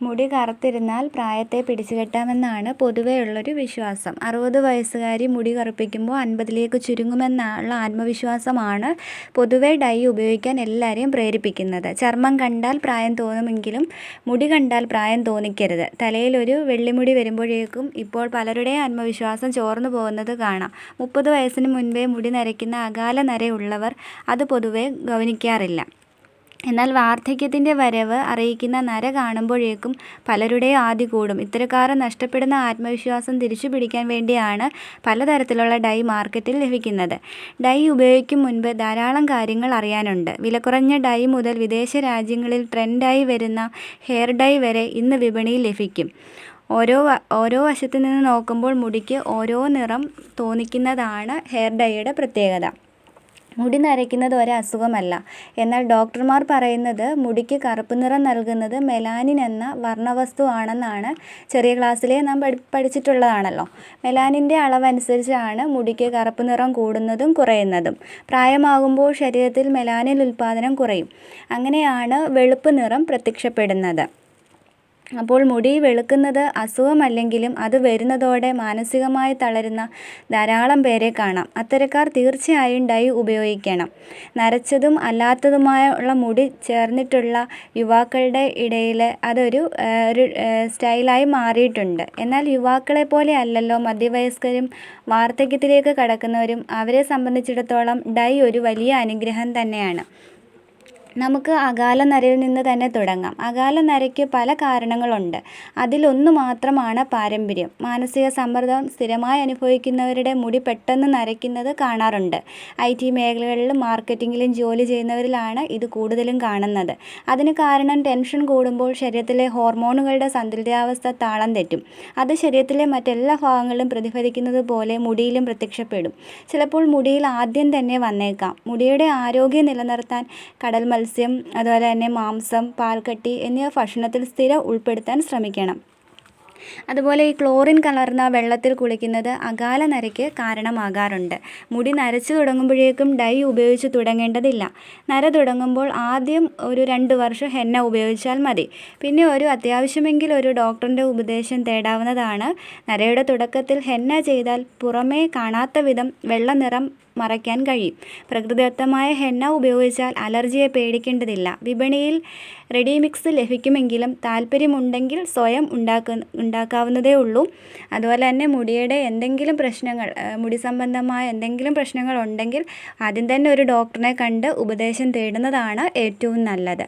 മുടി കറുത്തിരുന്നാൽ പ്രായത്തെ പിടിച്ചുകെട്ടാമെന്നാണ് പൊതുവെയുള്ളൊരു വിശ്വാസം. 60 വയസ്സുകാരി മുടി കറുപ്പിക്കുമ്പോൾ 50ലേക്ക് ചുരുങ്ങുമെന്നുള്ള ആത്മവിശ്വാസമാണ് പൊതുവെ ഡൈ ഉപയോഗിക്കാൻ എല്ലാവരെയും പ്രേരിപ്പിക്കുന്നത്. ചർമ്മം കണ്ടാൽ പ്രായം തോന്നുമെങ്കിലും മുടി കണ്ടാൽ പ്രായം തോന്നിക്കരുത്. തലയിലൊരു വെള്ളിമുടി വരുമ്പോഴേക്കും ഇപ്പോൾ പലരുടെയും ആത്മവിശ്വാസം ചോർന്നു പോകുന്നത് കാണാം. 30 വയസ്സിന് മുൻപേ മുടി നരയ്ക്കുന്ന അകാല നരയുള്ളവർ അത് പൊതുവെ ഗൗനിക്കാറില്ല. എന്നാൽ വാർദ്ധക്യത്തിൻ്റെ വരവ് അറിയിക്കുന്ന നര കാണുമ്പോഴേക്കും പലരുടെയും ആധി കൂടും. ഇത്തരക്കാർ നഷ്ടപ്പെടുന്ന ആത്മവിശ്വാസം തിരിച്ചുപിടിക്കാൻ വേണ്ടിയാണ് പലതരത്തിലുള്ള ഡൈ മാർക്കറ്റിൽ ലഭിക്കുന്നത്. ഡൈ ഉപയോഗിക്കും മുൻപ് ധാരാളം കാര്യങ്ങൾ അറിയാനുണ്ട്. വിലകുറഞ്ഞ ഡൈ മുതൽ വിദേശ രാജ്യങ്ങളിൽ ട്രെൻഡായി വരുന്ന ഹെയർ ഡൈ വരെ ഇന്ന് വിപണിയിൽ ലഭിക്കും. ഓരോ വശത്തു നിന്ന് നോക്കുമ്പോൾ മുടിക്ക് ഓരോ നിറം തോന്നിക്കുന്നതാണ് ഹെയർ ഡൈയുടെ പ്രത്യേകത. മുടി നരയ്ക്കുന്നത് ഒരസുഖമല്ല. എന്നാൽ ഡോക്ടർമാർ പറയുന്നത് മുടിക്ക് കറുപ്പ് നിറം നൽകുന്നത് മെലാനിൻ എന്ന വർണ്ണവസ്തു ആണെന്നാണ്. ചെറിയ ക്ലാസ്സിലേ നാം പഠിച്ചിട്ടുള്ളതാണല്ലോ. മെലാനിൻ്റെ അളവനുസരിച്ചാണ് മുടിക്ക് കറുപ്പ് നിറം കൂടുന്നതും കുറയുന്നതും. പ്രായമാകുമ്പോൾ ശരീരത്തിൽ മെലാനിൻ ഉൽപ്പാദനം കുറയും. അങ്ങനെയാണ് വെളുപ്പ് നിറം പ്രത്യക്ഷപ്പെടുന്നത്. അപ്പോൾ മുടി വെളുക്കുന്നത് അസുഖമല്ലെങ്കിലും അത് വരുന്നതോടെ മാനസികമായി തളരുന്ന ധാരാളം പേരെ കാണാം. അത്തരക്കാർ തീർച്ചയായും ഡൈ ഉപയോഗിക്കണം. നരച്ചതും അല്ലാത്തതുമായുള്ള മുടി ചേർന്നിട്ടുള്ള യുവാക്കളുടെ ഇടയിൽ അതൊരു സ്റ്റൈലായി മാറിയിട്ടുണ്ട്. എന്നാൽ യുവാക്കളെപ്പോലെ അല്ലല്ലോ മധ്യവയസ്കരും വാർദ്ധക്യത്തിലേക്ക് കടക്കുന്നവരും. അവരെ സംബന്ധിച്ചിടത്തോളം ഡൈ ഒരു വലിയ അനുഗ്രഹം തന്നെയാണ്. നമുക്ക് അകാല നരയിൽ നിന്ന് തന്നെ തുടങ്ങാം. അകാല നരയ്ക്ക് പല കാരണങ്ങളുണ്ട്. അതിലൊന്നു മാത്രമാണ് പാരമ്പര്യം. മാനസിക സമ്മർദ്ദം സ്ഥിരമായി അനുഭവിക്കുന്നവരുടെ മുടി പെട്ടെന്ന് നരയ്ക്കുന്നത് കാണാറുണ്ട്. IT മേഖലകളിലും മാർക്കറ്റിങ്ങിലും ജോലി ചെയ്യുന്നവരിലാണ് ഇത് കൂടുതലും കാണുന്നത്. അതിന് കാരണം ടെൻഷൻ കൂടുമ്പോൾ ശരീരത്തിലെ ഹോർമോണുകളുടെ സന്തുലിതാവസ്ഥ താളം തെറ്റും. അത് ശരീരത്തിലെ മറ്റെല്ലാ ഭാഗങ്ങളിലും പ്രതിഫലിക്കുന്നത് പോലെ മുടിയിലും പ്രത്യക്ഷപ്പെടും. ചിലപ്പോൾ മുടിയിൽ ആദ്യം തന്നെ വന്നേക്കാം. മുടിയുടെ ആരോഗ്യം നിലനിർത്താൻ കടൽ മത്സ്യം, അതുപോലെ തന്നെ മാംസം, പാൽക്കട്ടി എന്നിവ ഭക്ഷണത്തിൽ സ്ഥിരം ഉൾപ്പെടുത്താൻ ശ്രമിക്കണം. അതുപോലെ ഈ ക്ലോറിൻ കലർന്ന വെള്ളത്തിൽ കുളിക്കുന്നത് അകാല നരയ്ക്ക് കാരണമാകാറുണ്ട്. മുടി നരച്ചു തുടങ്ങുമ്പോഴേക്കും ഡൈ ഉപയോഗിച്ച് തുടങ്ങേണ്ടതില്ല. നര തുടങ്ങുമ്പോൾ ആദ്യം ഒരു 2 വർഷം ഹെന്ന ഉപയോഗിച്ചാൽ മതി. പിന്നെ അത്യാവശ്യമെങ്കിൽ ഒരു ഡോക്ടറിൻ്റെ ഉപദേശം തേടാവുന്നതാണ്. നരയുടെ തുടക്കത്തിൽ ഹെന്ന ചെയ്താൽ പുറമേ കാണാത്ത വിധം വെള്ള നിറം മറയ്ക്കാൻ കഴിയും. പ്രകൃതിദത്തമായ ഹെന്ന ഉപയോഗിച്ചാൽ അലർജിയെ പേടിക്കേണ്ടതില്ല. വിപണിയിൽ റെഡിമിക്സ് ലഭിക്കുമെങ്കിലും താല്പര്യമുണ്ടെങ്കിൽ സ്വയം ഉണ്ടാക്കാവുന്നതേ ഉള്ളൂ. അതുപോലെ തന്നെ മുടിയുടെ എന്തെങ്കിലും പ്രശ്നങ്ങൾ, മുടി സംബന്ധമായ എന്തെങ്കിലും പ്രശ്നങ്ങൾ ഉണ്ടെങ്കിൽ ആദ്യം തന്നെ ഒരു ഡോക്ടറിനെ കണ്ട് ഉപദേശം തേടുന്നതാണ് ഏറ്റവും നല്ലത്.